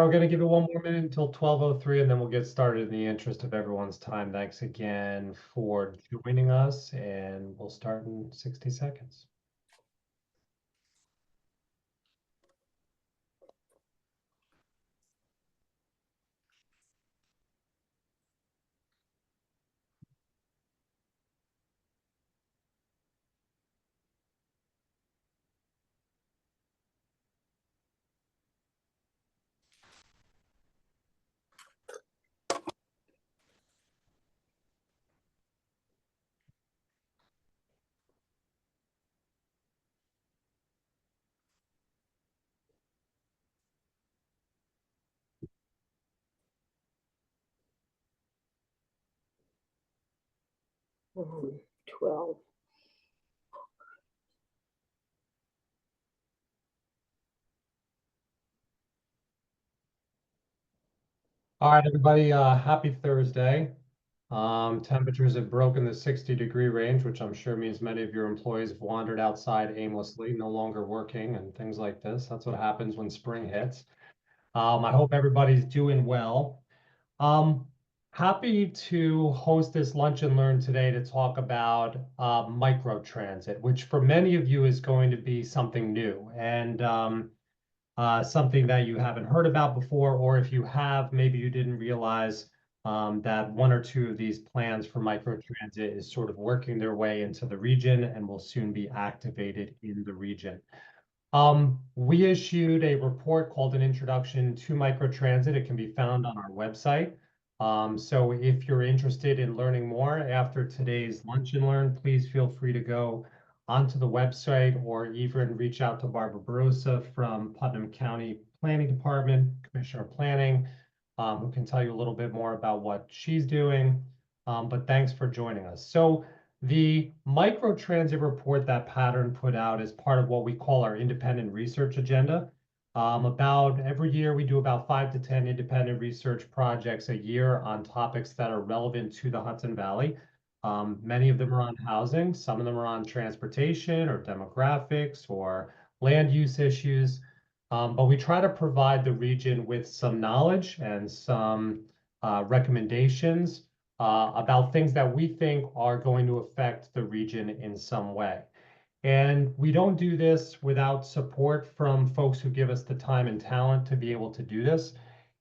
We're going to give it one more minute until 12:03, and then we'll get started in the interest of everyone's time. Thanks again for joining us, and we'll start in 60 seconds. Um, 12. All right, everybody, happy Thursday. Temperatures have broken the 60-degree range, which I'm sure means many of your employees have wandered outside aimlessly, no longer working and things like this. That's what happens when spring hits. I hope everybody's doing well. Um, Happy to host this lunch and learn today to talk about microtransit, which for many of you is going to be something new and something that you haven't heard about before, or if you have, maybe you didn't realize that one or two of these plans for microtransit is sort of working their way into the region and will soon be activated in the region. We issued a report called An Introduction to Microtransit. It can be found on our website. So if you're interested in learning more after today's Lunch and Learn, please feel free to go onto the website or even reach out to Barbara Barosa from Putnam County Planning Department, Commissioner of Planning, who can tell you a little bit more about what she's doing. But thanks for joining us. So the microtransit report that Pattern put out is part of what we call our independent research agenda. About every year, we do about 5 to 10 independent research projects a year on topics that are relevant to the Hudson Valley. Many of them are on housing, some of them are on transportation or demographics or land use issues. But we try to provide the region with some knowledge and some recommendations about things that we think are going to affect the region in some way. And we don't do this without support from folks who give us the time and talent to be able to do this.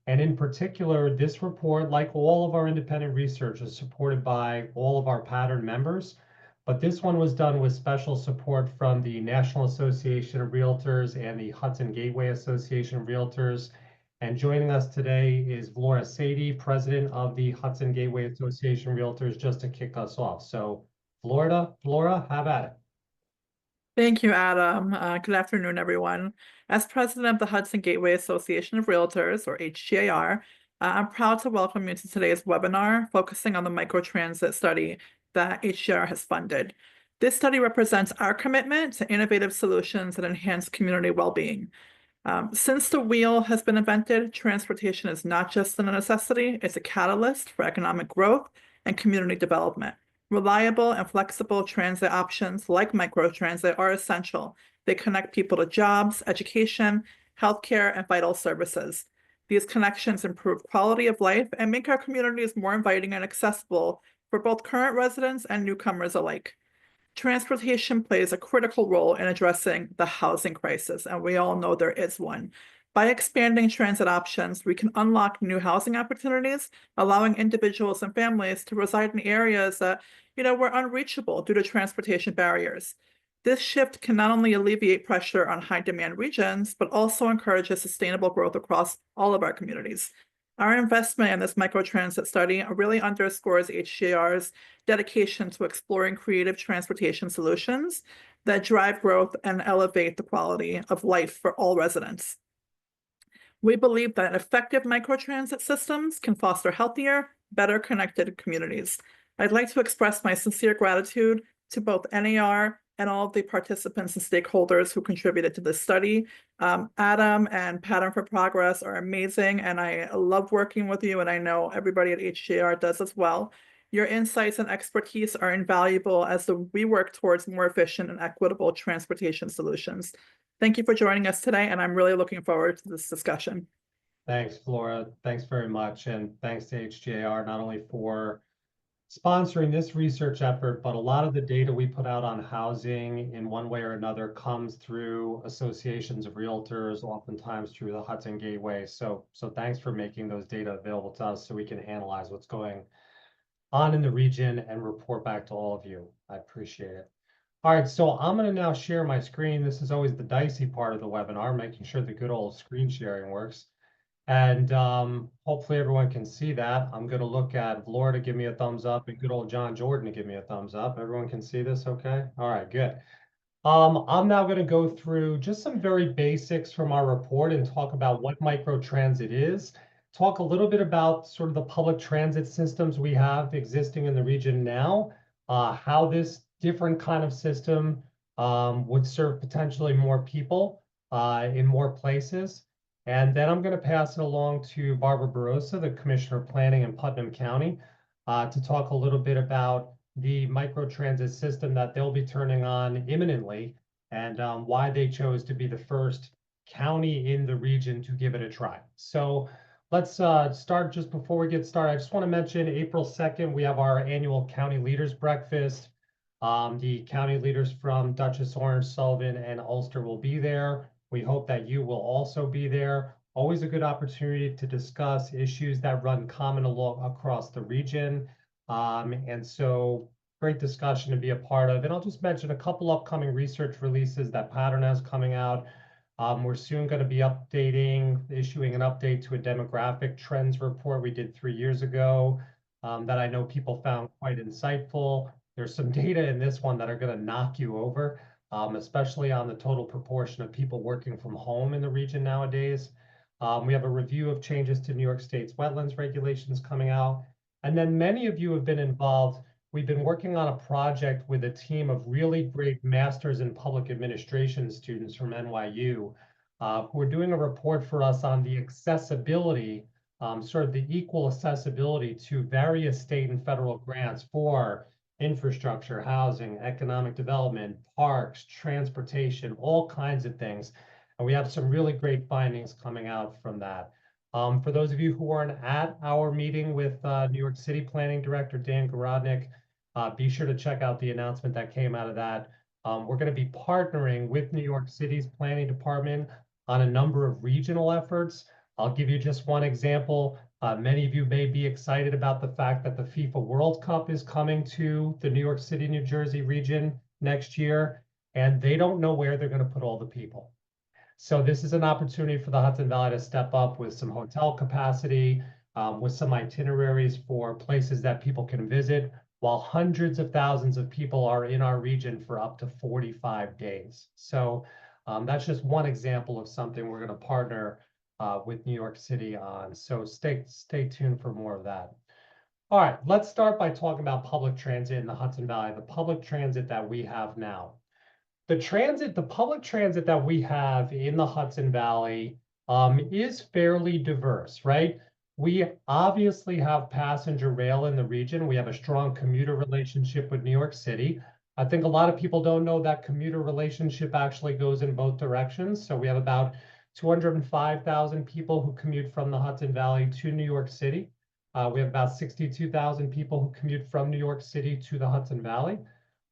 And in particular, this report, like all of our independent research, is supported by all of our Pattern members. But this one was done with special support from the National Association of Realtors and the Hudson Gateway Association of Realtors. And joining us today is Flora Sadie, president of the Hudson Gateway Association of Realtors, just to kick us off. So Flora, have at it. Thank you, Adam. Good afternoon, everyone. As president of the Hudson Gateway Association of Realtors, or HGAR, I'm proud to welcome you to today's webinar focusing on the microtransit study that HGAR has funded. This study represents our commitment to innovative solutions that enhance community well-being. Since the wheel has been invented, transportation is not just a necessity, it's a catalyst for economic growth and community development. Reliable and flexible transit options like microtransit are essential. They connect people to jobs, education, healthcare, and vital services. These connections improve quality of life and make our communities more inviting and accessible for both current residents and newcomers alike. Transportation plays a critical role in addressing the housing crisis, and we all know there is one. By expanding transit options, we can unlock new housing opportunities, allowing individuals and families to reside in areas that, were unreachable due to transportation barriers. This shift can not only alleviate pressure on high-demand regions, but also encourages sustainable growth across all of our communities. Our investment in this microtransit study really underscores HGAR's dedication to exploring creative transportation solutions that drive growth and elevate the quality of life for all residents. We believe that effective microtransit systems can foster healthier, better connected communities. I'd like to express my sincere gratitude to both NAR and all of the participants and stakeholders who contributed to this study. Adam and Pattern for Progress are amazing, and I love working with you, and I know everybody at HGAR does as well. Your insights and expertise are invaluable as we work towards more efficient and equitable transportation solutions. Thank you for joining us today, and I'm really looking forward to this discussion. Thanks, Flora. Thanks very much. And thanks to HGAR, not only for sponsoring this research effort, but a lot of the data we put out on housing in one way or another comes through associations of realtors, oftentimes through the Hudson Gateway. So thanks for making those data available to us so we can analyze what's going on in the region and report back to all of you. I appreciate it. All right, so I'm going to now share my screen. This is always the dicey part of the webinar, making sure the good old screen sharing works. And hopefully everyone can see that. I'm going to look at Laura to give me a thumbs up and good old John Jordan to give me a thumbs up. Everyone can see this, okay? All right, good. I'm now going to go through just some very basics from our report and talk about what microtransit is, talk a little bit about sort of the public transit systems we have existing in the region now, how this different kind of system would serve potentially more people in more places. And then I'm going to pass it along to Barbara Barosa, the Commissioner of Planning in Putnam County, to talk a little bit about the microtransit system that they'll be turning on imminently and why they chose to be the first county in the region to give it a try. So let's start. Just before we get started, I just want to mention April 2nd, we have our annual County Leaders Breakfast. The county leaders from Dutchess, Orange, Sullivan, and Ulster will be there. We hope that you will also be there. Always a good opportunity to discuss issues that run common along across the region. And so great discussion to be a part of. And I'll just mention a couple upcoming research releases that Pattern has coming out. We're soon going to be issuing an update to a demographic trends report we did 3 years ago that I know people found quite insightful. There's some data in this one that are going to knock you over, especially on the total proportion of people working from home in the region nowadays. We have a review of changes to New York State's wetlands regulations coming out. And then many of you have been involved. We've been working on a project with a team of really great masters in public administration students from NYU who are doing a report for us on the accessibility, sort of the equal accessibility to various state and federal grants for infrastructure, housing, economic development, parks, transportation, all kinds of things. And we have some really great findings coming out from that. For those of you who weren't at our meeting with New York City Planning Director Dan Garodnick, be sure to check out the announcement that came out of that. We're going to be partnering with New York City's Planning Department on a number of regional efforts. I'll give you just one example. Many of you may be excited about the fact that the FIFA World Cup is coming to the New York City, New Jersey region next year, and they don't know where they're going to put all the people. So this is an opportunity for the Hudson Valley to step up with some hotel capacity, with some itineraries for places that people can visit, while hundreds of thousands of people are in our region for up to 45 days. So that's just one example of something we're going to partner with New York City on. So stay tuned for more of that. All right, let's start by talking about public transit in the Hudson Valley, the public transit that we have now. The public transit that we have in the Hudson Valley is fairly diverse, right? We obviously have passenger rail in the region. We have a strong commuter relationship with New York City. I think a lot of people don't know that commuter relationship actually goes in both directions. So we have about 205,000 people who commute from the Hudson Valley to New York City. We have about 62,000 people who commute from New York City to the Hudson Valley.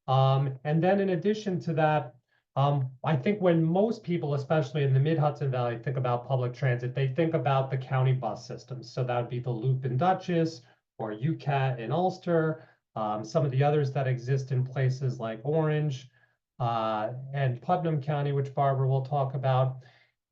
And then in addition to that, I think when most people, especially in the mid-Hudson Valley, think about public transit, they think about the county bus systems. So that would be the Loop in Dutchess or UCAT in Ulster, some of the others that exist in places like Orange and Putnam County, which Barbara will talk about.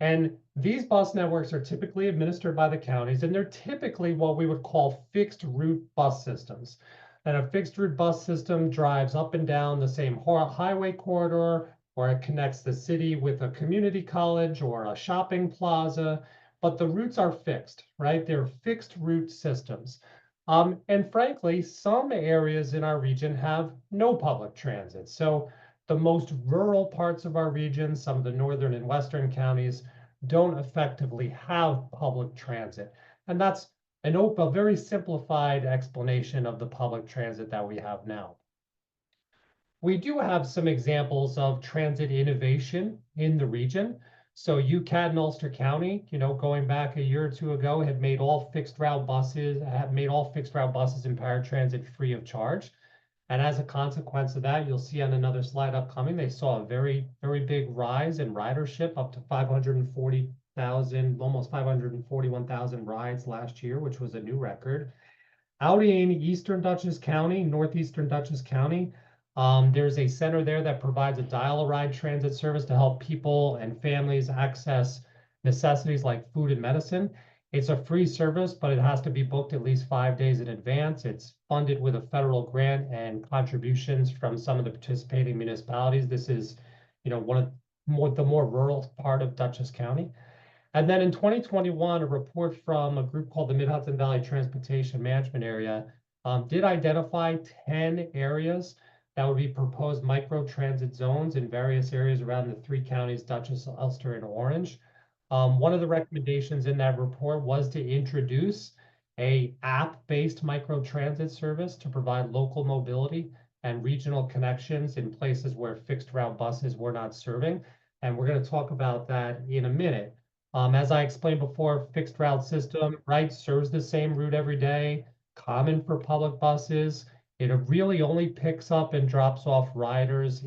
And these bus networks are typically administered by the counties, and they're typically what we would call fixed route bus systems. And a fixed route bus system drives up and down the same highway corridor, or it connects the city with a community college or a shopping plaza, but the routes are fixed, right? They're fixed route systems. And frankly, some areas in our region have no public transit. So the most rural parts of our region, some of the northern and western counties, don't effectively have public transit. And that's a very simplified explanation of the public transit that we have now. We do have some examples of transit innovation in the region. So UCAT and Ulster County, going back a year or two ago, had made all fixed route buses, in paratransit free of charge. And as a consequence of that, you'll see on another slide upcoming, they saw a very, very big rise in ridership, up to 540,000, almost 541,000 rides last year, which was a new record. Out in Eastern Dutchess County, Northeastern Dutchess County, there's a center there that provides a dial-a-ride transit service to help people and families access necessities like food and medicine. It's a free service, but it has to be booked at least 5 days in advance. It's funded with a federal grant and contributions from some of the participating municipalities. This is, one of the more rural part of Dutchess County. And then in 2021, a report from a group called the Mid-Hudson Valley Transportation Management Area did identify 10 areas that would be proposed microtransit zones in various areas around the three counties, Dutchess, Ulster, and Orange. One of the recommendations in that report was to introduce a app-based microtransit service to provide local mobility and regional connections in places where fixed route buses were not serving. And we're going to talk about that in a minute. As I explained before, fixed route system, right, serves the same route every day, common for public buses. It really only picks up and drops off riders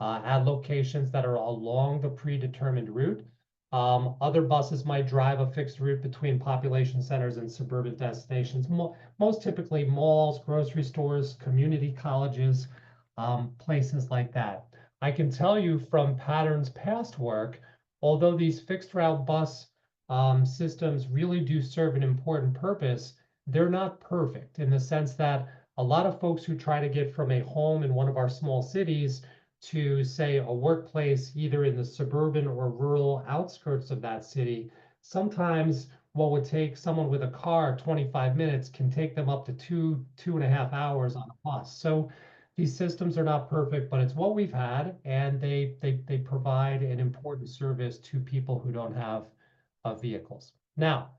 at locations that are along the predetermined route. Other buses might drive a fixed route between population centers and suburban destinations, most typically malls, grocery stores, community colleges, places like that. I can tell you from Pattern's past work, although these fixed route bus systems really do serve an important purpose, they're not perfect in the sense that a lot of folks who try to get from a home in one of our small cities to, say, a workplace, either in the suburban or rural outskirts of that city, sometimes what would take someone with a car 25 minutes can take them up to 2.5 hours on a bus. So these systems are not perfect, but it's what we've had, and they provide an important service to people who don't have vehicles. Now,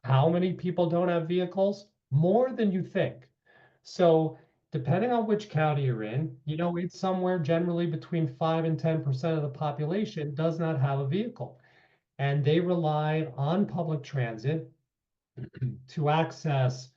how many people don't have vehicles? More than you think. So depending on which county you're in, it's somewhere generally between 5 and 10% of the population does not have a vehicle. And they rely on public transit to access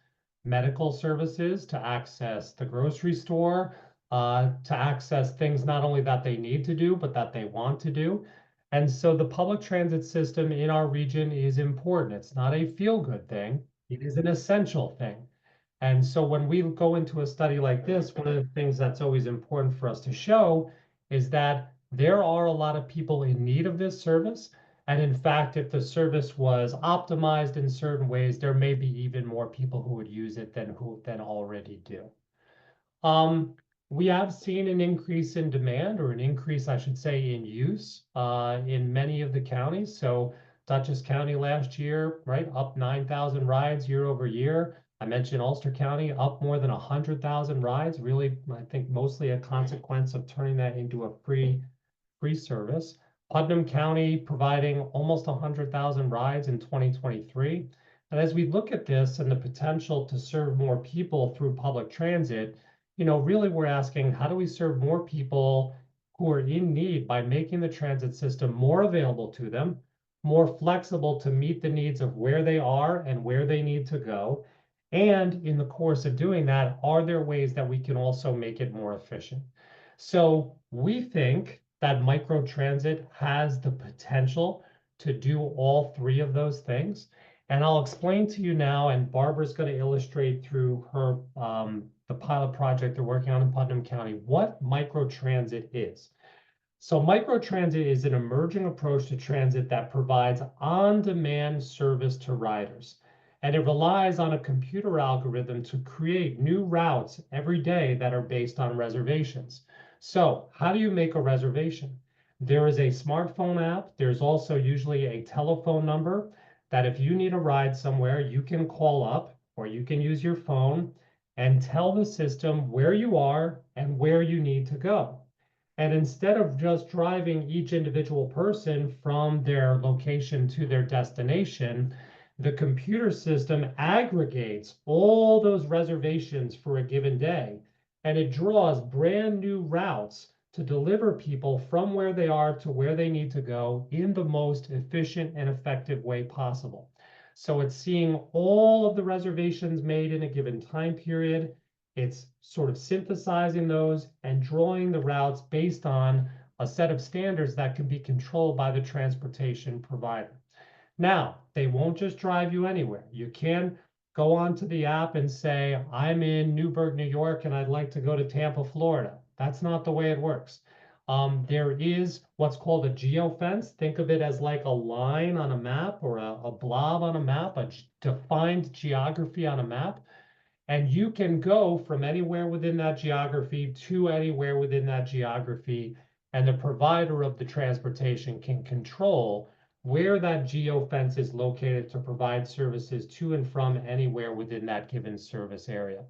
medical services, to access the grocery store, to access things not only that they need to do, but that they want to do. And so the public transit system in our region is important. It's not a feel-good thing. It is an essential thing. And so when we go into a study like this, one of the things that's always important for us to show is that there are a lot of people in need of this service. And in fact, if the service was optimized in certain ways, there may be even more people who would use it than already do. We have seen an increase in demand, or an increase, I should say, in use in many of the counties. So Dutchess County last year, right, up 9,000 rides year over year. I mentioned Ulster County up more than 100,000 rides, really, I think mostly a consequence of turning that into a free service. Putnam County providing almost 100,000 rides in 2023. And as we look at this and the potential to serve more people through public transit, really we're asking, how do we serve more people who are in need by making the transit system more available to them, more flexible to meet the needs of where they are and where they need to go? And in the course of doing that, are there ways that we can also make it more efficient? So we think that microtransit has the potential to do all three of those things. And I'll explain to you now, and Barbara's going to illustrate through her the pilot project they're working on in Putnam County, what microtransit is. So microtransit is an emerging approach to transit that provides on-demand service to riders. And it relies on a computer algorithm to create new routes every day that are based on reservations. So how do you make a reservation? There is a smartphone app. There's also usually a telephone number that if you need a ride somewhere, you can call up, or you can use your phone and tell the system where you are and where you need to go. And instead of just driving each individual person from their location to their destination, the computer system aggregates all those reservations for a given day, and it draws brand new routes to deliver people from where they are to where they need to go in the most efficient and effective way possible. So it's seeing all of the reservations made in a given time period. It's sort of synthesizing those and drawing the routes based on a set of standards that can be controlled by the transportation provider. Now, they won't just drive you anywhere. You can go onto the app and say, I'm in Newburgh, New York, and I'd like to go to Tampa, Florida. That's not the way it works. There is what's called a geofence. Think of it as like a line on a map or a blob on a map, a defined geography on a map. And you can go from anywhere within that geography to anywhere within that geography. And the provider of the transportation can control where that geofence is located to provide services to and from anywhere within that given service area.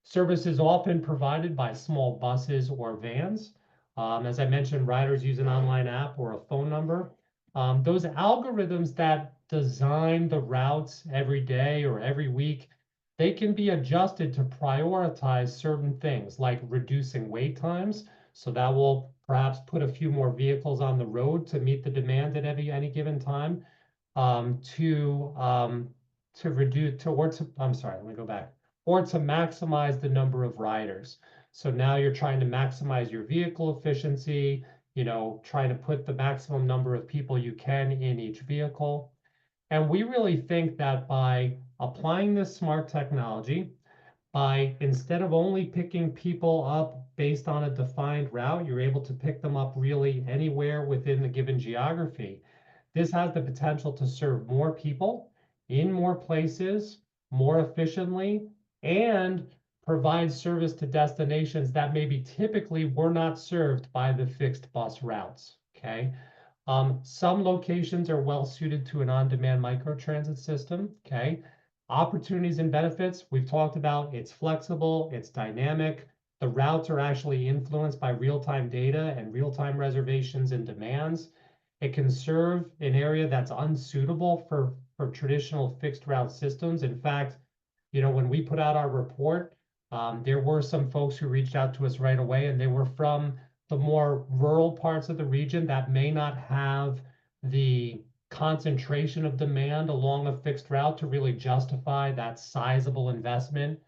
Service is often provided by small buses or vans. As I mentioned, riders use an online app or a phone number. Those algorithms that design the routes every day or every week, they can be adjusted to prioritize certain things like reducing wait times. So that will perhaps put a few more vehicles on the road to meet the demand at any given time. To reduce to or to I'm sorry, let me go back. Or to maximize the number of riders. So now you're trying to maximize your vehicle efficiency, trying to put the maximum number of people you can in each vehicle. And we really think that by applying this smart technology, by instead of only picking people up based on a defined route, you're able to pick them up really anywhere within the given geography. This has the potential to serve more people in more places, more efficiently, and provide service to destinations that maybe typically were not served by the fixed bus routes. Okay. Some locations are well suited to an on-demand microtransit system. Okay. Opportunities and benefits, we've talked about, it's flexible, it's dynamic. The routes are actually influenced by real-time data and real-time reservations and demands. It can serve an area that's unsuitable for traditional fixed route systems. In fact, when we put out our report, there were some folks who reached out to us right away, and they were from the more rural parts of the region that may not have the concentration of demand along a fixed route to really justify that sizable investment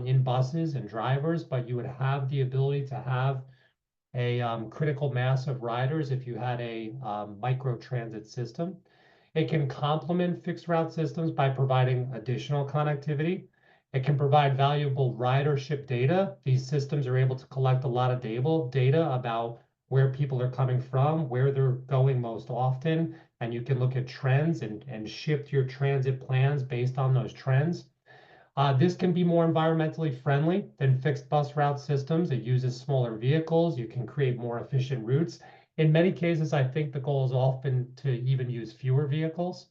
in buses and drivers, but you would have the ability to have a critical mass of riders if you had a microtransit system. It can complement fixed route systems by providing additional connectivity. It can provide valuable ridership data. These systems are able to collect a lot of data about where people are coming from, where they're going most often, and you can look at trends and shift your transit plans based on those trends. This can be more environmentally friendly than fixed bus route systems. It uses smaller vehicles. You can create more efficient routes. In many cases, I think the goal is often to even use fewer vehicles,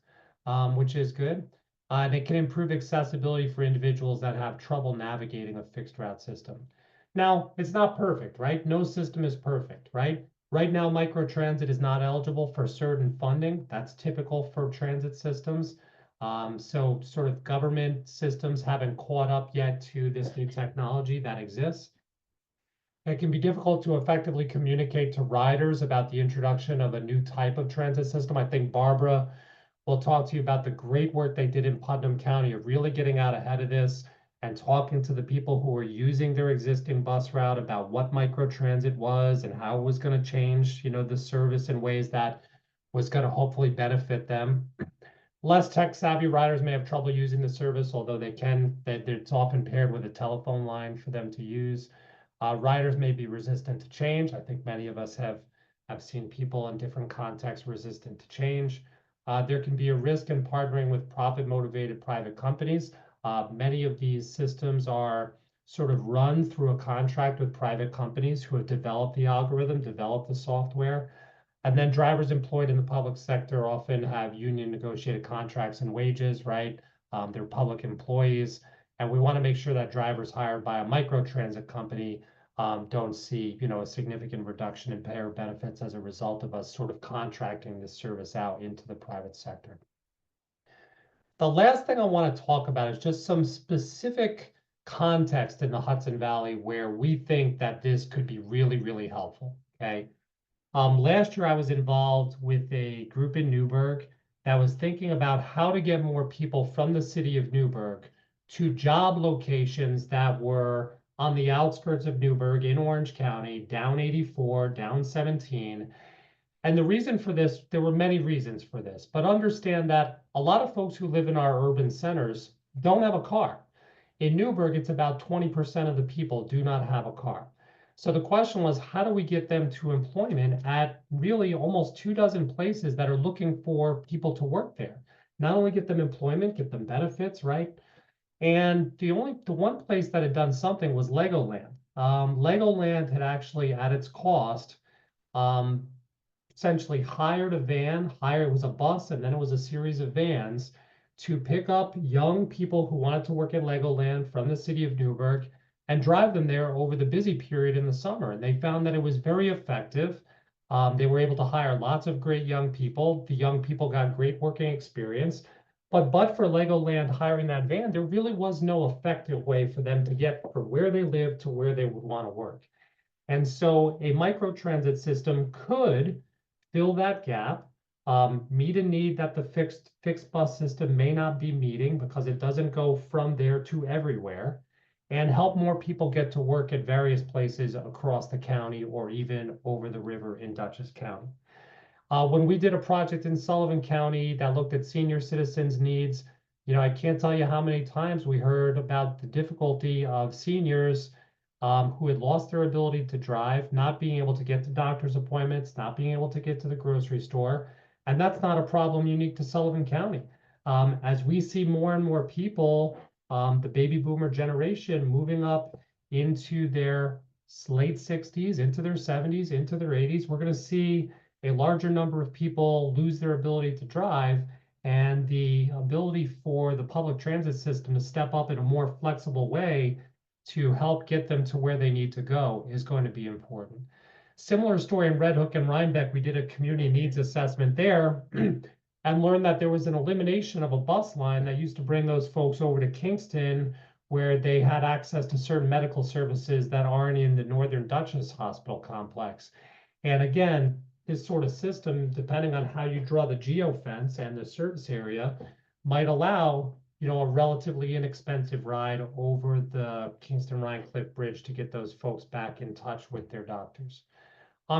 which is good. And it can improve accessibility for individuals that have trouble navigating a fixed route system. Now, it's not perfect, right? No system is perfect, right? Right now, microtransit is not eligible for certain funding. That's typical for transit systems. So sort of government systems haven't caught up yet to this new technology that exists. It can be difficult to effectively communicate to riders about the introduction of a new type of transit system. I think Barbara will talk to you about the great work they did in Putnam County of really getting out ahead of this and talking to the people who were using their existing bus route about what microtransit was and how it was going to change, the service in ways that was going to hopefully benefit them. Less tech savvy riders may have trouble using the service, although it's often paired with a telephone line for them to use. Riders may be resistant to change. I think many of us have seen people in different contexts resistant to change. There can be a risk in partnering with profit-motivated private companies. Many of these systems are sort of run through a contract with private companies who have developed the algorithm, developed the software. And then drivers employed in the public sector often have union negotiated contracts and wages, right? They're public employees. And we want to make sure that drivers hired by a microtransit company don't see, a significant reduction in pay or benefits as a result of us sort of contracting this service out into the private sector. The last thing I want to talk about is just some specific context in the Hudson Valley where we think that this could be really, really helpful. Okay. Last year I was involved with a group in Newburgh that was thinking about how to get more people from the city of Newburgh to job locations that were on the outskirts of Newburgh in Orange County, down 84, down 17. And the reason for this, there were many reasons for this, but understand that a lot of folks who live in our urban centers don't have a car. In Newburgh, it's about 20% of the people do not have a car. So the question was, how do we get them to employment at really almost 24 places that are looking for people to work there? Not only get them employment, get them benefits, right? And the one place that had done something was Legoland. Legoland had actually, at its cost, um, essentially hired a van, it was a bus, and then it was a series of vans to pick up young people who wanted to work at Legoland from the city of Newburgh and drive them there over the busy period in the summer. And they found that it was very effective. They were able to hire lots of great young people. The young people got great working experience. But for Legoland hiring that van, there really was no effective way for them to get from where they live to where they would want to work. And so a microtransit system could fill that gap, meet a need that the fixed bus system may not be meeting because it doesn't go from there to everywhere, and help more people get to work at various places across the county or even over the river in Dutchess County. When we did a project in Sullivan County that looked at senior citizens' needs, I can't tell you how many times we heard about the difficulty of seniors who had lost their ability to drive, not being able to get to doctor's appointments, not being able to get to the grocery store. And that's not a problem unique to Sullivan County. As we see more and more people, the baby boomer generation moving up into their late 60s, into their 70s, into their 80s, we're going to see a larger number of people lose their ability to drive, and the ability for the public transit system to step up in a more flexible way to help get them to where they need to go is going to be important. Similar story in Red Hook and Rhinebeck, we did a community needs assessment there and learned that there was an elimination of a bus line that used to bring those folks over to Kingston, where they had access to certain medical services that aren't in the Northern Dutchess Hospital complex. And again, this sort of system, depending on how you draw the geofence and the service area, might allow a relatively inexpensive ride over the Kingston Rhinecliff Bridge to get those folks back in touch with their doctors.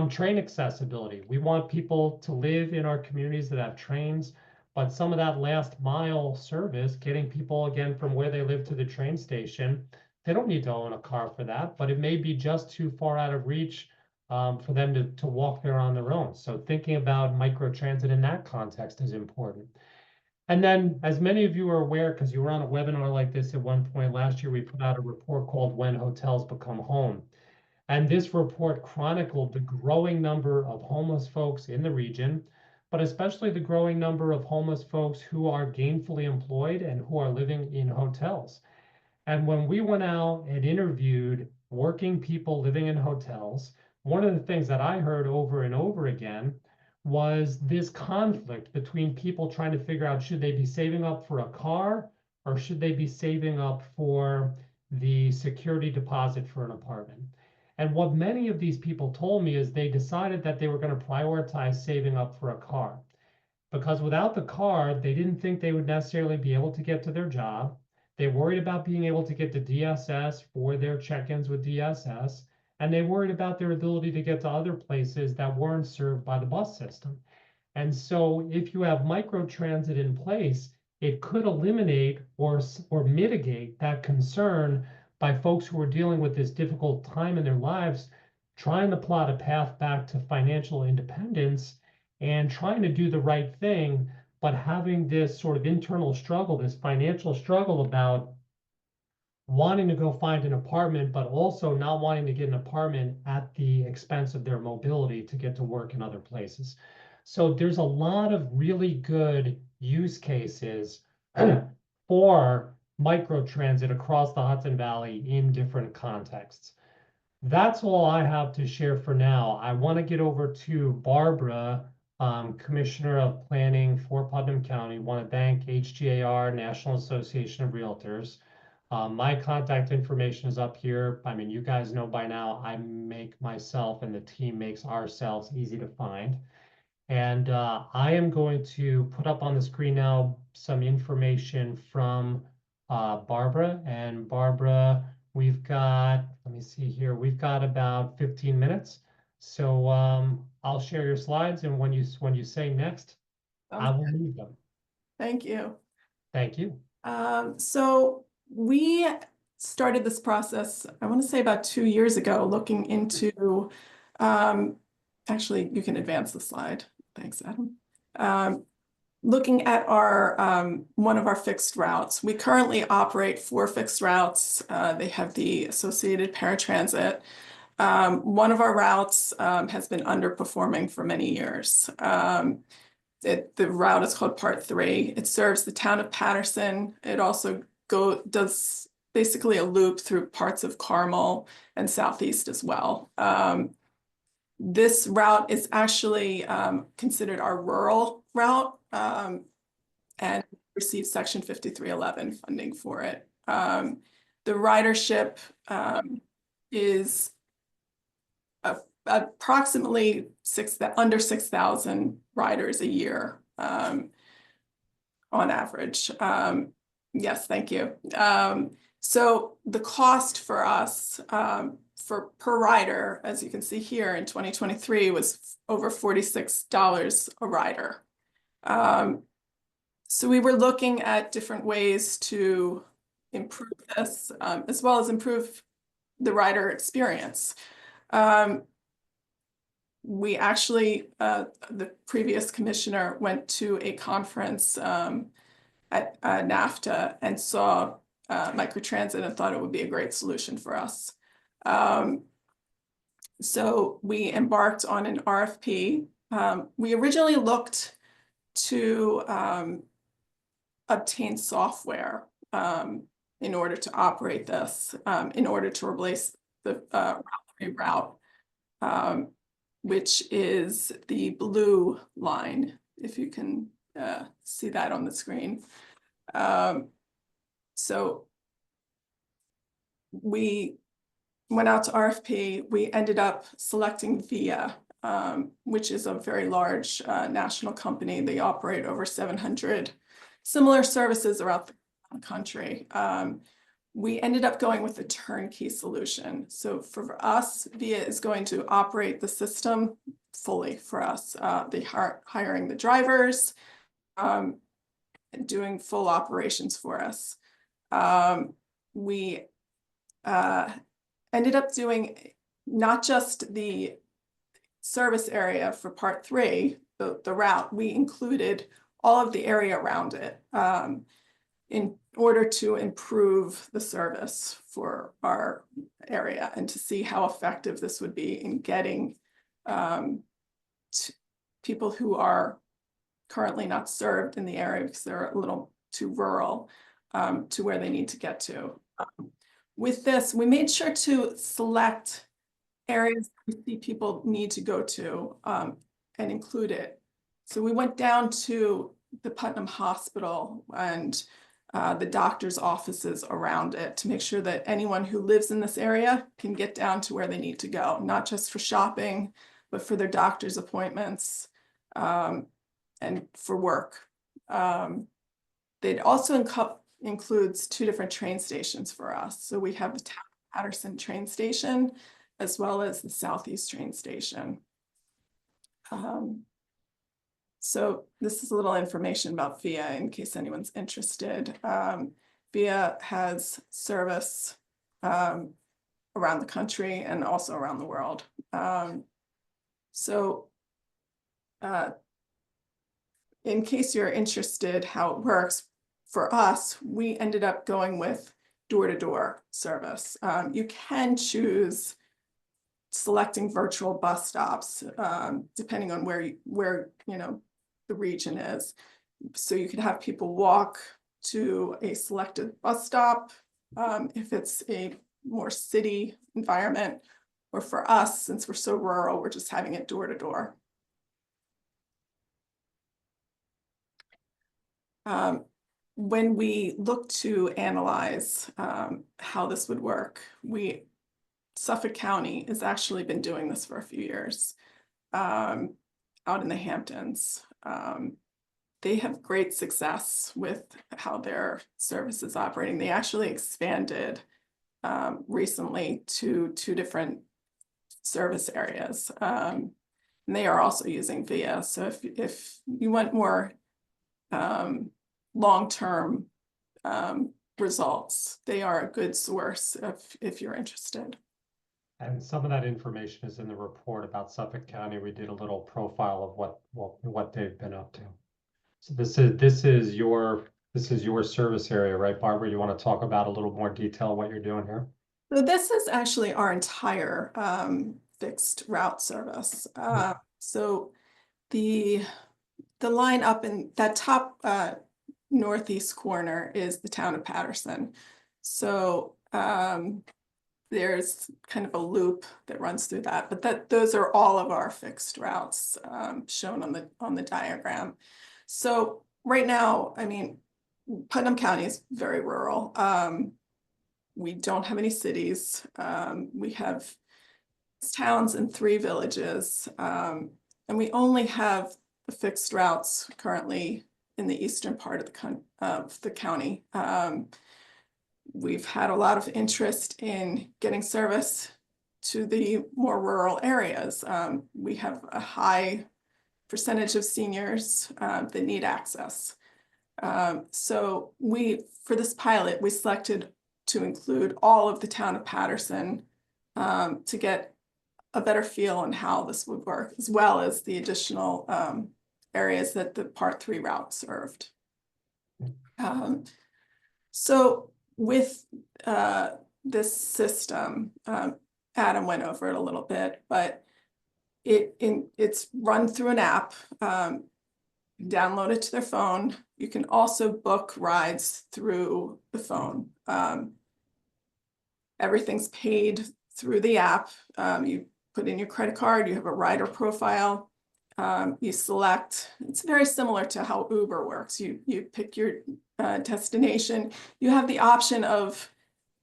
Train accessibility. We want people to live in our communities that have trains, but some of that last mile service, getting people again from where they live to the train station, they don't need to own a car for that, but it may be just too far out of reach for them to walk there on their own. So thinking about microtransit in that context is important. And then, as many of you are aware, because you were on a webinar like this at one point last year, we put out a report called When Hotels Become Home. And this report chronicled the growing number of homeless folks in the region, but especially the growing number of homeless folks who are gainfully employed and who are living in hotels. And when we went out and interviewed working people living in hotels, one of the things that I heard over and over again was this conflict between people trying to figure out, should they be saving up for a car or should they be saving up for the security deposit for an apartment? And what many of these people told me is they decided that they were going to prioritize saving up for a car, because without the car, they didn't think they would necessarily be able to get to their job. They worried about being able to get to DSS for their check-ins with DSS, and they worried about their ability to get to other places that weren't served by the bus system. And so if you have microtransit in place, it could eliminate or mitigate that concern by folks who are dealing with this difficult time in their lives, trying to plot a path back to financial independence and trying to do the right thing, but having this sort of internal struggle, this financial struggle about wanting to go find an apartment, but also not wanting to get an apartment at the expense of their mobility to get to work in other places. So there's a lot of really good use cases for microtransit across the Hudson Valley in different contexts. That's all I have to share for now. I want to get over to Barbara, Commissioner of Planning for Putnam County. Want to thank HGAR, National Association of Realtors. My contact information is up here. I mean, you guys know by now, I make myself and the team makes ourselves easy to find. And I am going to put up on the screen now some information from Barbara. And Barbara, we've got, let me see here, we've got about 15 minutes. So I'll share your slides, and when you say next, I will move them. Thank you. Thank you. So we started this process, I want to say about 2 years ago, looking into, actually, you can advance the slide. Thanks, Adam. Looking at our one of our fixed routes. We currently operate 4 fixed routes. They have the associated paratransit. One of our routes has been underperforming for many years. The route is called Part 3. It serves the town of Patterson. It also does basically a loop through parts of Carmel and Southeast as well. This route is actually considered our rural route and receives Section 5311 funding for it. The ridership is approximately under 6,000 riders a year on average. Yes, thank you. So the cost for us for per rider, as you can see here in 2023, was over $46 a rider. So we were looking at different ways to improve this, as well as improve the rider experience. We actually, the previous commissioner went to a conference at NAFTA and saw Microtransit and thought it would be a great solution for us. So we embarked on an RFP. We originally looked to obtain software in order to operate this, in order to replace the route, which is the blue line, if you can see that on the screen. So we went out to RFP. We ended up selecting VIA, which is a very large national company. They operate over 700 similar services around the country. We ended up going with a turnkey solution. So for us, VIA is going to operate the system fully for us. They are hiring the drivers, and doing full operations for us. We ended up doing not just the service area for Part 3, the route, we included all of the area around it in order to improve the service for our area and to see how effective this would be in getting people who are currently not served in the area because they're a little too rural to where they need to get to. With this, we made sure to select areas we see people need to go to and include it. So we went down to the Putnam Hospital and the doctor's offices around it to make sure that anyone who lives in this area can get down to where they need to go, not just for shopping, but for their doctor's appointments and for work. It also includes 2 different train stations for us. So we have the Patterson train station as well as the Southeast train station. So this is a little information about VIA in case anyone's interested. VIA has service around the country and also around the world. In case you're interested how it works, for us, we ended up going with door-to-door service. You can choose selecting virtual bus stops depending on where you know the region is. So you could have people walk to a selected bus stop if it's a more city environment, or for us, since we're so rural, we're just having it door to door. when we look to analyze how this would work, Suffolk County has actually been doing this for a few years out in the Hamptons. They have great success with how their service is operating. They actually expanded recently to 2 different service areas. And they are also using VIA. So if you want more long-term results, they are a good source if you're interested. And some of that information is in the report about Suffolk County. We did a little profile of what they've been up to. So this is your service area, right, Barbara? You want to talk about a little more detail what you're doing here? So this is actually our entire fixed route service. So the line up in that top northeast corner is the town of Patterson. So there's kind of a loop that runs through that, but those are all of our fixed routes shown on the diagram. So right now, I mean, Putnam County is very rural. We don't have any cities. We have towns and 3 villages, and we only have the fixed routes currently in the eastern part of the county. We've had a lot of interest in getting service to the more rural areas. We have a high percentage of seniors that need access. So for this pilot, we selected to include all of the town of Patterson to get a better feel on how this would work, as well as the additional areas that the Part 3 route served. So with this system, Adam went over it a little bit, but it's run through an app. Download it to their phone. You can also book rides through the phone. Everything's paid through the app. You put in your credit card, you have a rider profile. You select, it's very similar to how Uber works. You pick your destination. You have the option of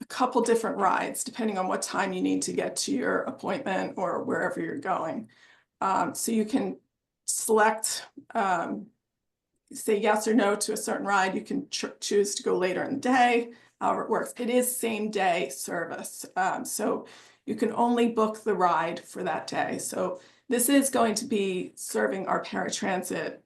a couple different rides depending on what time you need to get to your appointment or wherever you're going. So you can select, say yes or no to a certain ride. You can choose to go later in the day, however it works. It is same day service. So you can only book the ride for that day. So this is going to be serving our paratransit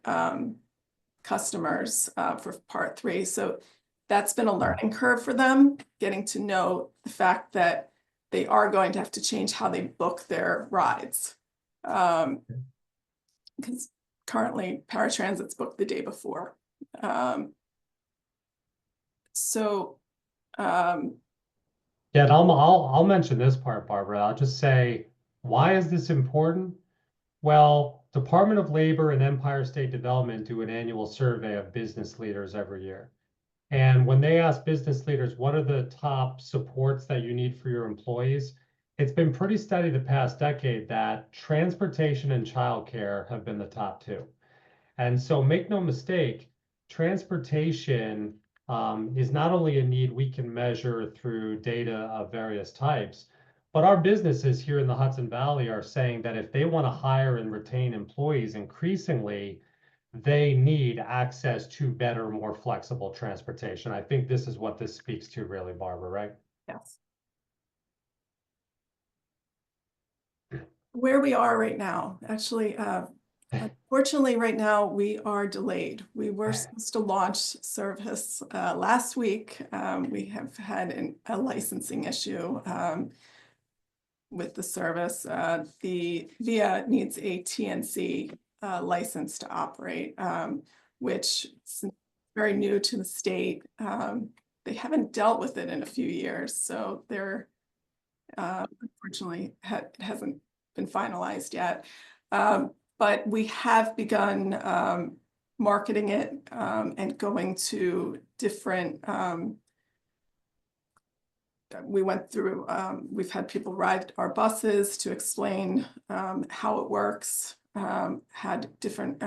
customers for Part 3. So that's been a learning curve for them, getting to know the fact that they are going to have to change how they book their rides. Because currently paratransit's booked the day before. Yeah, and I'll mention this part, Barbara. I'll just say, why is this important? Well, Department of Labor and Empire State Development do an annual survey of business leaders every year. And when they ask business leaders, what are the top supports that you need for your employees? It's been pretty steady the past decade that transportation and childcare have been the top 2. And so make no mistake, transportation is not only a need we can measure through data of various types, but our businesses here in the Hudson Valley are saying that if they want to hire and retain employees increasingly, they need access to better, more flexible transportation. I think this is what this speaks to really, Barbara, right? Yes. Where we are right now, actually, unfortunately, right now we are delayed. We were supposed to launch service last week. We have had a licensing issue with the service. The VIA needs a TNC license to operate, which is very new to the state. They haven't dealt with it in a few years, so they're unfortunately it hasn't been finalized yet. But we have begun marketing it and going to different, we went through, we've had people ride our buses to explain how it works, had different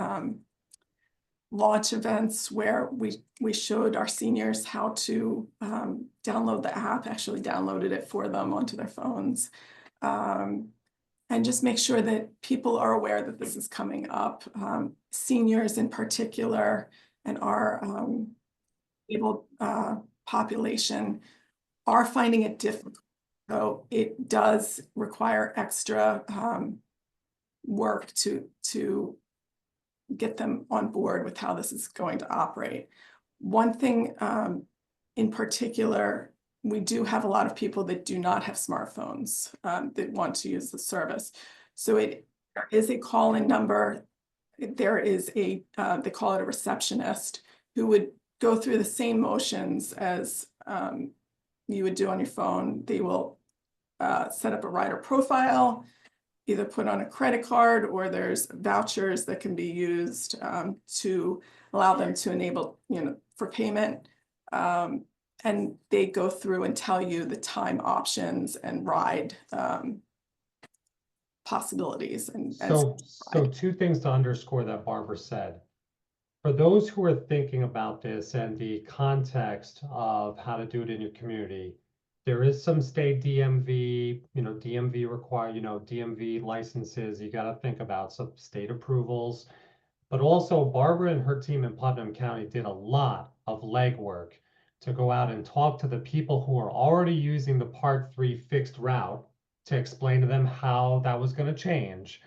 launch events where we showed our seniors how to download the app, actually downloaded it for them onto their phones. And just make sure that people are aware that this is coming up. Seniors in particular and our able population are finding it difficult. So it does require extra work to get them on board with how this is going to operate. One thing in particular, we do have a lot of people that do not have smartphones that want to use the service. So there is a call-in number. There is they call it a receptionist who would go through the same motions as you would do on your phone. They will set up a rider profile, either put on a credit card, or there's vouchers that can be used to allow them to enable, for payment. And they go through and tell you the time options and ride possibilities. So two things to underscore that Barbara said. For those who are thinking about this and the context of how to do it in your community, there is some state DMV, DMV require, DMV licenses you got to think about, some state approvals. But also Barbara and her team in Putnam County did a lot of legwork to go out and talk to the people who are already using the Part 3 fixed route to explain to them how that was going to change.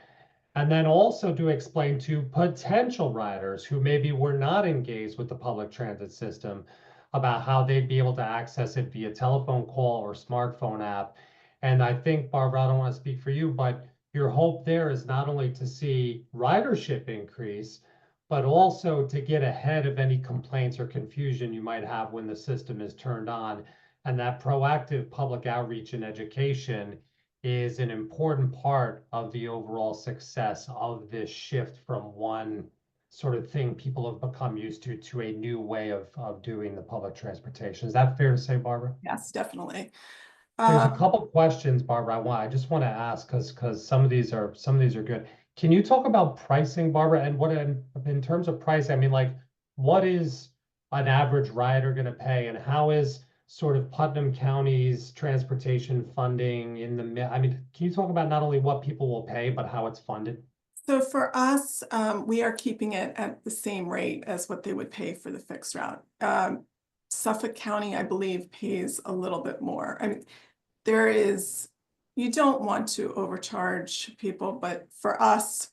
And then also to explain to potential riders who maybe were not engaged with the public transit system about how they'd be able to access it via telephone call or smartphone app. And I think, Barbara, I don't want to speak for you, but your hope there is not only to see ridership increase, but also to get ahead of any complaints or confusion you might have when the system is turned on. And that proactive public outreach and education is an important part of the overall success of this shift from one sort of thing people have become used to a new way of doing the public transportation. Is that fair to say, Barbara? Yes, definitely. There's a couple questions, Barbara, I just want to ask because some of these are good. Can you talk about pricing, Barbara, and what in terms of price? I mean, like, what is an average rider going to pay, and how is sort of Putnam County's transportation funding in the, I mean, can you talk about not only what people will pay, but how it's funded? So for us, we are keeping it at the same rate as what they would pay for the fixed route. Suffolk County, I believe, pays a little bit more. I mean, you don't want to overcharge people, but for us,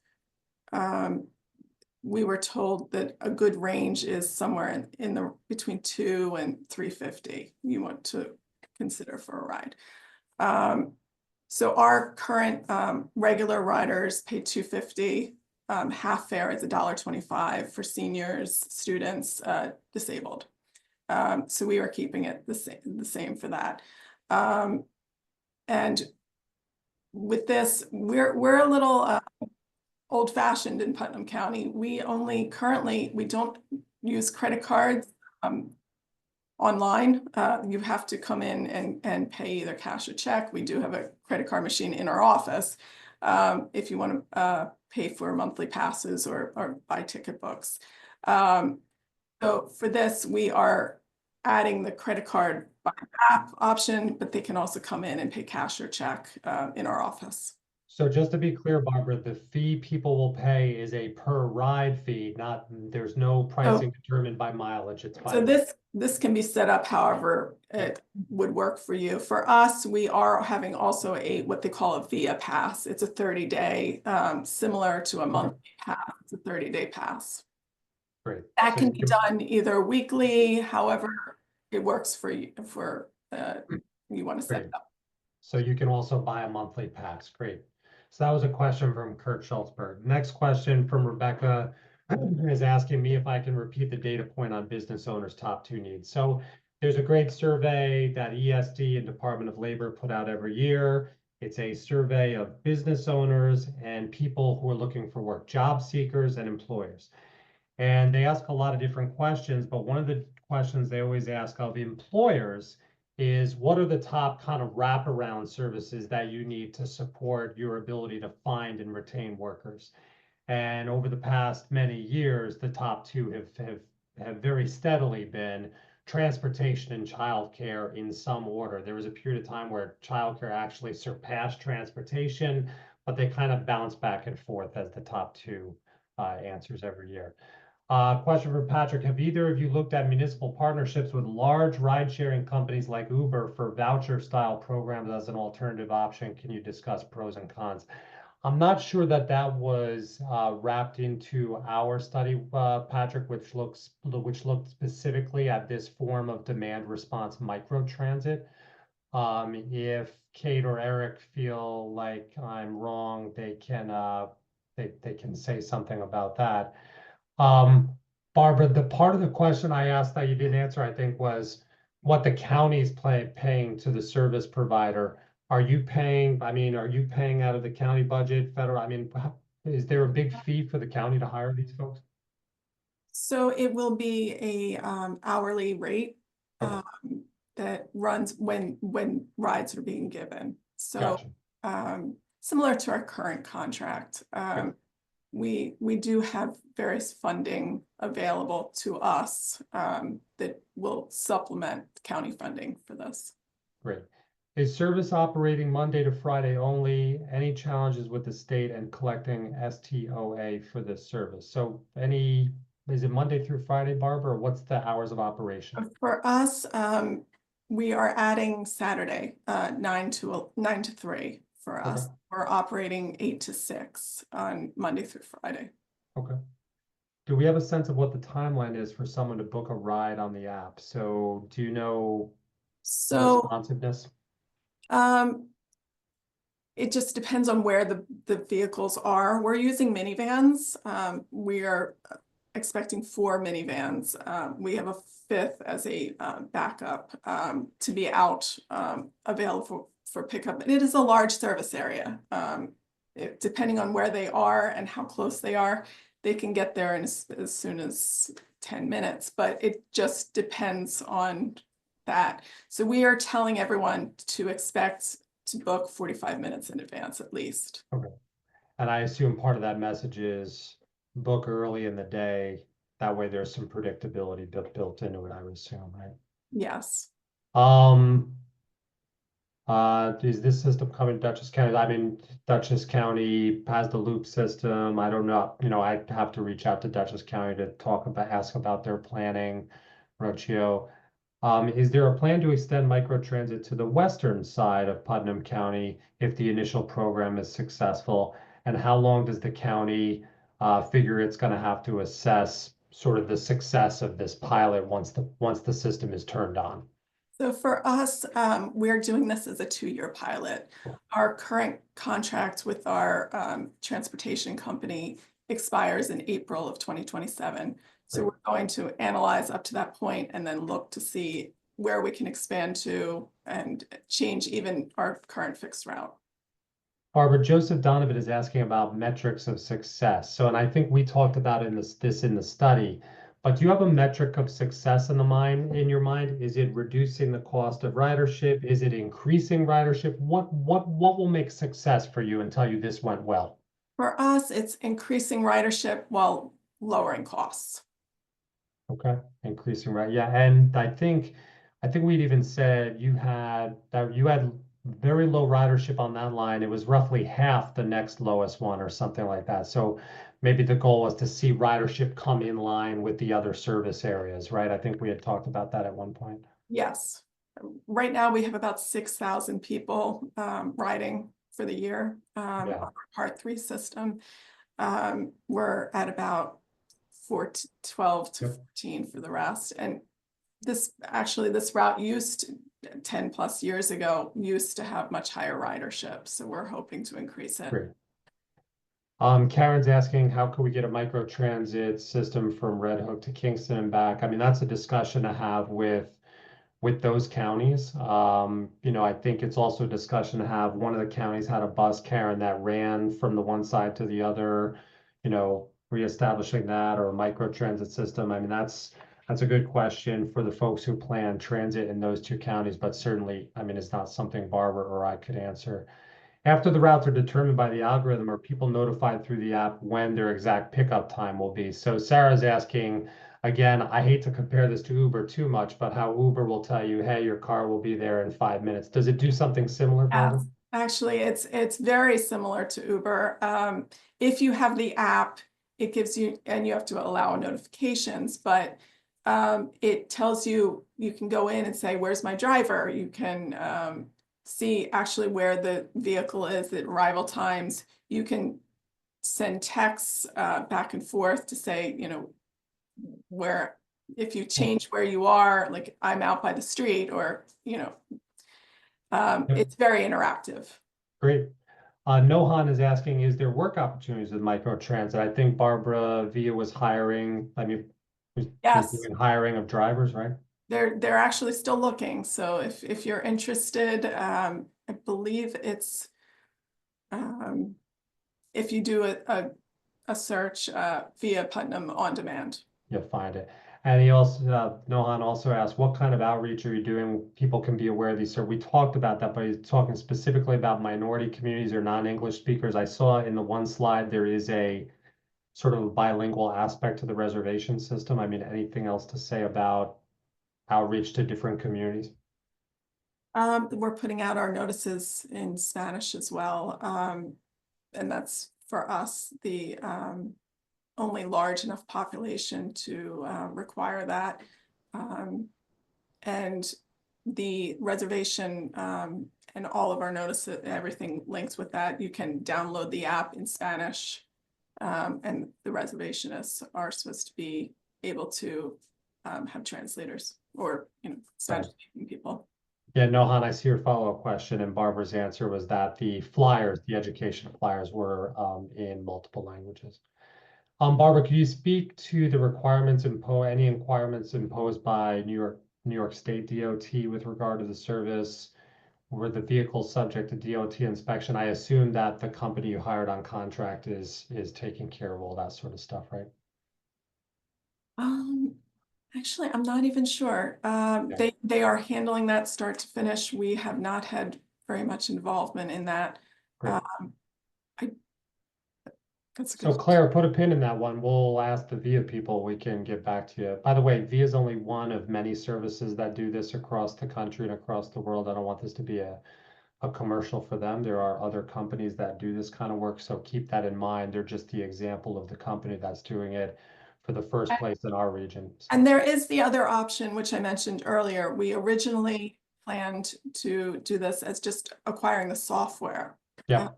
we were told that a good range is somewhere in the between $200 and $350 you want to consider for a ride. So our current regular riders pay $250. Half fare is $1.25 for seniors, students, disabled. So we are keeping it the same for that. And with this, we're a little old-fashioned in Putnam County. We don't use credit cards online. You have to come in and pay either cash or check. We do have a credit card machine in our office if you want to pay for monthly passes or buy ticket books. So for this, we are adding the credit card by app option, but they can also come in and pay cash or check in our office. So just to be clear, Barbara, the fee people will pay is a per ride fee, there's no pricing determined by mileage. It's by this can be set up however it would work for you. For us, we are having also what they call a VIA pass. It's a 30-day, similar to a monthly pass. It's a 30-day pass. Great. That can be done either weekly, however it works for you, you want to set it up. So you can also buy a monthly pass. Great. So that was a question from Kurt Schultzberg. Next question from Rebecca is asking me if I can repeat the data point on business owners' top 2 needs. So there's a great survey that ESD and Department of Labor put out every year. It's a survey of business owners and people who are looking for work, job seekers and employers. And they ask a lot of different questions, but one of the questions they always ask of employers is what are the top kind of wraparound services that you need to support your ability to find and retain workers? And over the past many years, the top two have very steadily been transportation and childcare in some order. There was a period of time where childcare actually surpassed transportation, but they kind of bounce back and forth as the top two answers every year. Question for Patrick. Have either of you looked at municipal partnerships with large ride-sharing companies like Uber for voucher-style programs as an alternative option? Can you discuss pros and cons? I'm not sure that that was wrapped into our study, Patrick, which looked specifically at this form of demand response microtransit. If Kate or Eric feel like I'm wrong, they can say something about that. Barbara, the part of the question I asked that you didn't answer, I think, was what the county's paying to the service provider. Are you paying out of the county budget, federal? I mean, is there a big fee for the county to hire these folks? So it will be a hourly rate Okay. that runs when rides are being given. So Gotcha. similar to our current contract, Yeah. we do have various funding available to us that will supplement county funding for this. Great. Is service operating Monday to Friday only? Any challenges with the state and collecting STOA for this service? So is it Monday through Friday, Barbara, or what's the hours of operation? For us, we are adding Saturday, 9 to 3 for us. Okay. We're operating 8 to 6 on Monday through Friday. Okay. Do we have a sense of what the timeline is for someone to book a ride on the app? So do you know So responsiveness? it just depends on where the vehicles are. We're using minivans. We are expecting 4 minivans. We have a 5th as a backup to be out available for pickup. And it is a large service area. Depending on where they are and how close they are, they can get there in as soon as 10 minutes, but it just depends on that. So we are telling everyone to expect to book 45 minutes in advance at least. Okay. And I assume part of that message is book early in the day. That way there's some predictability built into it, I would assume, right? Yes. Is this system coming to Dutchess County? I mean, Dutchess County has the loop system. I don't know, I'd have to reach out to Dutchess County to ask about their planning, Rocio. Is there a plan to extend microtransit to the western side of Putnam County if the initial program is successful? And how long does the county figure it's going to have to assess sort of the success of this pilot once the system is turned on? So for us, we're doing this as a 2-year pilot. Our current contract with our transportation company expires in April of 2027. So we're going to analyze up to that point and then look to see where we can expand to and change even our current fixed route. Barbara, Joseph Donovan is asking about metrics of success. So, and I think we talked about this in the study, but do you have a metric of success in your mind? Is it reducing the cost of ridership? Is it increasing ridership? What will make success for you and tell you this went well? For us, it's increasing ridership while lowering costs. Okay, increasing, right? Yeah, and I think we'd even said you had very low ridership on that line. It was roughly half the next lowest one or something like that. So maybe the goal was to see ridership come in line with the other service areas, right? I think we had talked about that at one point. Yes. Right now we have about 6,000 people riding for the year on our Part 3 system. We're at about 12 to 14 for the rest. And this route used 10 plus years ago used to have much higher ridership. So we're hoping to increase it. Great. Karen's asking, how can we get a microtransit system from Red Hook to Kingston and back? I mean, that's a discussion to have with those counties. I think it's also a discussion to have. One of the counties had a bus, Karen, that ran from the one side to the other, reestablishing that, or a microtransit system. I mean, that's a good question for the folks who plan transit in those two counties, but certainly, I mean, it's not something Barbara or I could answer. After the routes are determined by the algorithm, are people notified through the app when their exact pickup time will be? So Sarah's asking, again, I hate to compare this to Uber too much, but how Uber will tell you, hey, your car will be there in 5 minutes. Does it do something similar, Barbara? Actually, it's very similar to Uber. If you have the app, it gives you, and you have to allow notifications, but it tells you, you can go in and say, where's my driver? You can see actually where the vehicle is at arrival times. You can send texts back and forth to say, you know, where, if you change where you are, like I'm out by the street, or, you know, it's very interactive. Great. Nohan is asking, is there work opportunities with Microtransit? I think Barbara Villa was hiring, was Yes. doing hiring of drivers, right? They're actually still looking. So if you're interested, I believe it's if you do a search via Putnam On Demand. You'll find it. And he also, Nohan also asked, what kind of outreach are you doing? People can be aware of these. So we talked about that, but he's talking specifically about minority communities or non-English speakers. I saw in the one slide, there is a sort of a bilingual aspect to the reservation system. I mean, anything else to say about outreach to different communities? We're putting out our notices in Spanish as well. And that's for us, the only large enough population to require that. And the reservation and all of our notices, everything links with that. You can download the app in Spanish, and the reservationists are supposed to be able to have translators, or, you know, Spanish-speaking people. Yeah, Nohan, I see your follow-up question, and Barbara's answer was that the flyers, the education flyers, were in multiple languages. Barbara, could you speak to the requirements any requirements imposed by New York State DOT with regard to the service? Were the vehicles subject to DOT inspection? I assume that the company you hired on contract is taking care of all that sort of stuff, right? Actually, I'm not even sure. They are handling that start to finish. We have not had very much involvement in that. Great. That's So Claire, put a pin in that one. We'll ask the VIA people. We can get back to you. By the way, VIA is only one of many services that do this across the country and across the world. I don't want this to be a commercial for them. There are other companies that do this kind of work, so keep that in mind. They're just the example of the company that's doing it for the first place in our region. So. And there is the other option, which I mentioned earlier. We originally planned to do this as just acquiring the software. Yeah.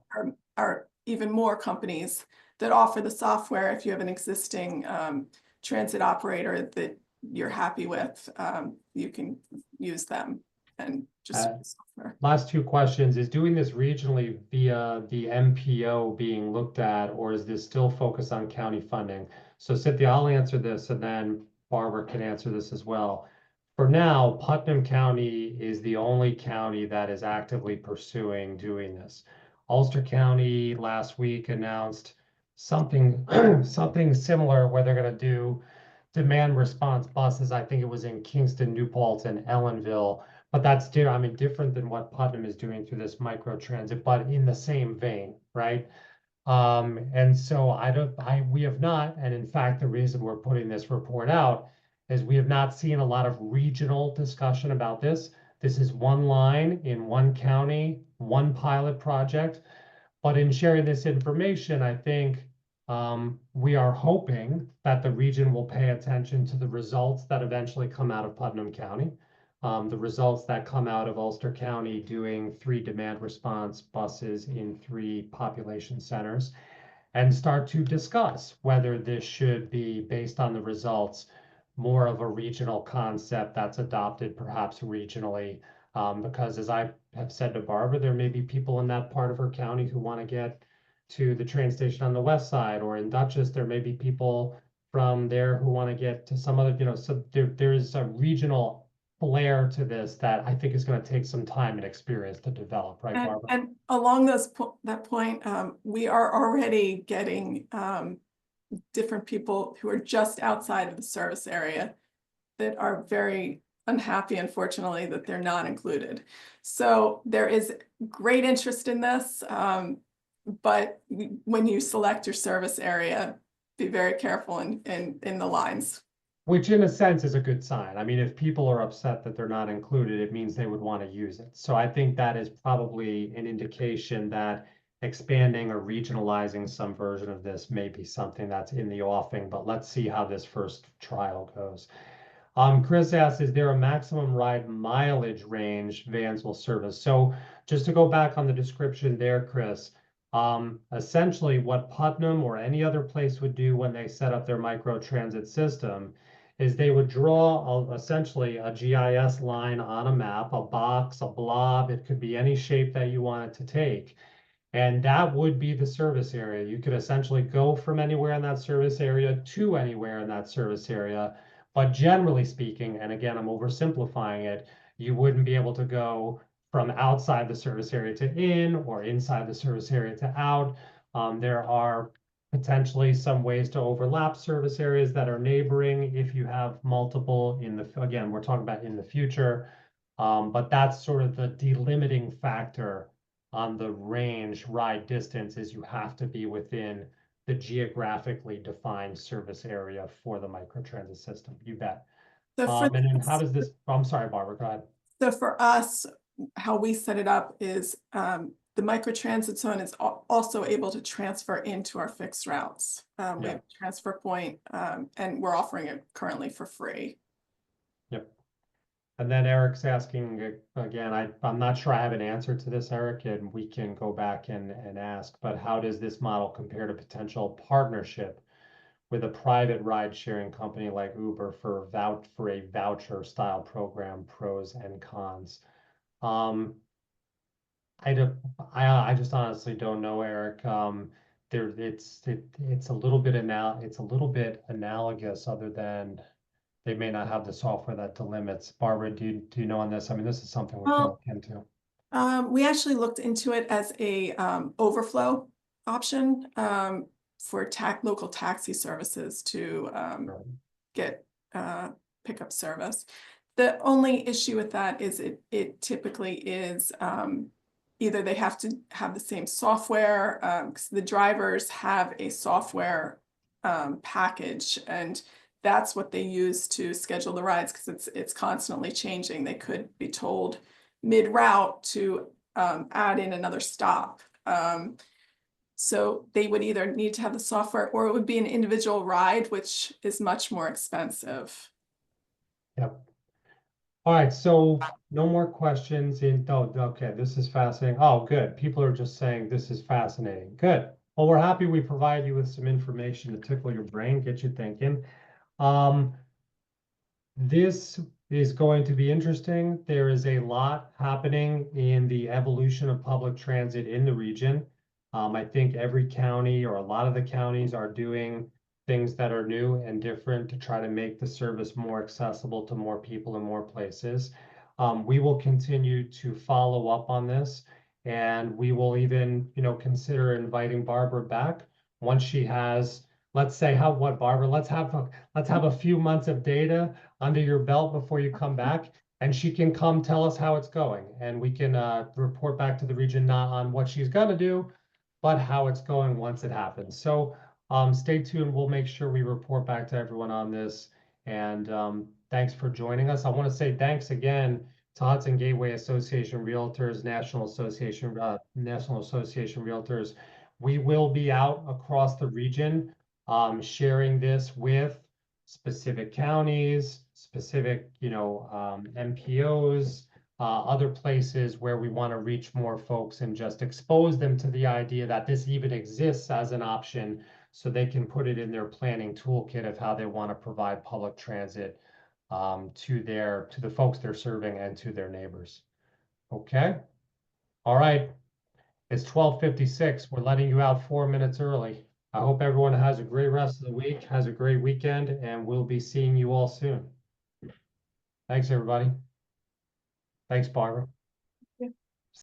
Are even more companies that offer the software. If you have an existing transit operator that you're happy with, you can use them and just software. Last two questions. Is doing this regionally via the MPO being looked at, or is this still focused on county funding? So Cynthia, I'll answer this, and then Barbara can answer this as well. For now, Putnam County is the only county that is actively pursuing doing this. Ulster County last week announced something something similar, where they're going to do demand response buses. I think it was in Kingston, New Paltz, and Ellenville. But that's different than what Putnam is doing through this microtransit, but in the same vein, right? And so we have not, and in fact, the reason we're putting this report out is we have not seen a lot of regional discussion about this. This is one line in one county, one pilot project. But in sharing this information, I think we are hoping that the region will pay attention to the results that eventually come out of Putnam County. The results that come out of Ulster County doing 3 demand response buses in 3 population centers, and start to discuss whether this should be, based on the results, more of a regional concept that's adopted perhaps regionally. Because as I have said to Barbara, there may be people in that part of her county who want to get to the train station on the west side, or in Dutchess, there may be people from there who want to get to some other, so there is a regional flair to this that I think is going to take some time and experience to develop, right, Barbara? And along that point, we are already getting different people who are just outside of the service area that are very unhappy, unfortunately, that they're not included. So there is great interest in this, but when you select your service area, be very careful in the lines. Which in a sense is a good sign. I mean, if people are upset that they're not included, it means they would want to use it. So I think that is probably an indication that expanding or regionalizing some version of this may be something that's in the offing, but let's see how this first trial goes. Chris asks, is there a maximum ride mileage range vans will service? So just to go back on the description there, Chris, essentially what Putnam or any other place would do when they set up their microtransit system is they would draw essentially a GIS line on a map, a box, a blob. It could be any shape that you want it to take. And that would be the service area. You could essentially go from anywhere in that service area to anywhere in that service area. But generally speaking, and again, I'm oversimplifying it, you wouldn't be able to go from outside the service area to in or inside the service area to out. There are potentially some ways to overlap service areas that are neighboring if you have multiple in the, again, we're talking about in the future. But that's sort of the delimiting factor on the range ride distance is you have to be within the geographically defined service area for the microtransit system. You bet. So And then how does this, I'm sorry, Barbara, go ahead. So for us, how we set it up is the microtransit zone is also able to transfer into our fixed routes. We have a transfer point, and we're offering it currently for free. Yep. And then Eric's asking again, I'm not sure I have an answer to this, Eric, and we can go back and ask, but how does this model compare to potential partnership with a private ride sharing company like Uber for a voucher style program, pros and cons? I just honestly don't know, Eric. It's a little bit analogous, other than they may not have the software that delimits. Barbara, do you know on this? I mean, this is something we can look into. We actually looked into it as a overflow option for local taxi services to get pickup service. The only issue with that is it typically is either they have to have the same software, because the drivers have a software package, and that's what they use to schedule the rides, because it's constantly changing. They could be told mid-route to add in another stop. So they would either need to have the software, or it would be an individual ride, which is much more expensive. Yep. All right, so no more questions okay, this is fascinating. Oh, good. People are just saying this is fascinating. Good. Well, we're happy we provide you with some information to tickle your brain, get you thinking. This is going to be interesting. There is a lot happening in the evolution of public transit in the region. I think every county or a lot of the counties are doing things that are new and different to try to make the service more accessible to more people in more places. We will continue to follow up on this, and we will even, consider inviting Barbara back once she has, let's say, Barbara, let's have a few months of data under your belt before you come back, and she can come tell us how it's going, and we can report back to the region, not on what she's gonna do, but how it's going once it happens. So stay tuned. We'll make sure we report back to everyone on this. And thanks for joining us. I want to say thanks again to Hudson Gateway Association Realtors, National Association Realtors. We will be out across the region sharing this with specific counties, specific, MPOs, other places where we want to reach more folks and just expose them to the idea that this even exists as an option, so they can put it in their planning toolkit of how they want to provide public transit to the folks they're serving and to their neighbors. Okay. All right. It's 12:56. We're letting you out 4 minutes early. I hope everyone has a great rest of the week, has a great weekend, and we'll be seeing you all soon. Thanks, everybody. Thanks, Barbara.